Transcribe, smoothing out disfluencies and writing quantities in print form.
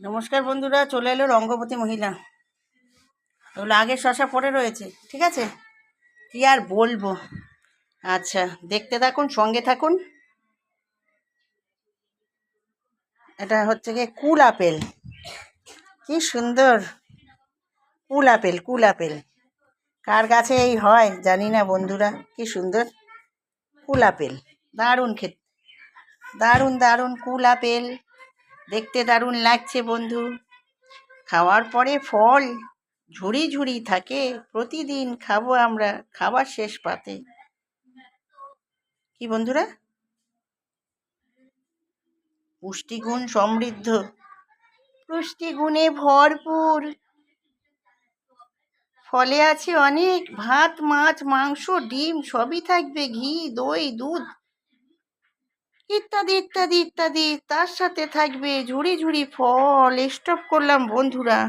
নমস্কার বন্ধুরা, চলে এলো রঙ্গবতী মহিলা। ওগুলো আগে শশা পড়ে রয়েছে, ঠিক আছে, কি আর বলবো। আচ্ছা, দেখতে থাকুন, সঙ্গে থাকুন। এটা হচ্ছে গিয়ে কুল আপেল। কি সুন্দর কুল আপেল, কুল আপেল। কার গাছে এই হয় জানি না বন্ধুরা। কি সুন্দর কুল আপেল, দারুণ খেতে, দারুণ দারুণ কুল আপেল। দেখতে দারুণ লাগছে বন্ধু। খাওয়ার পরে ফল ঝুড়ি ঝুড়ি থাকে, প্রতিদিন খাবো আমরা খাবার শেষ পাতে। কি বন্ধুরা, পুষ্টিগুণ সমৃদ্ধ, পুষ্টিগুণে ভরপুর, ফলে আছে অনেক, ভাত মাছ মাংস ডিম সবই থাকবে, ঘি দই দুধ ইত্যাদি ইত্যাদি ইত্যাদি, তার সাথে থাকবে ঝুড়ি ঝুড়ি ফল। স্টপ করলাম বন্ধুরা।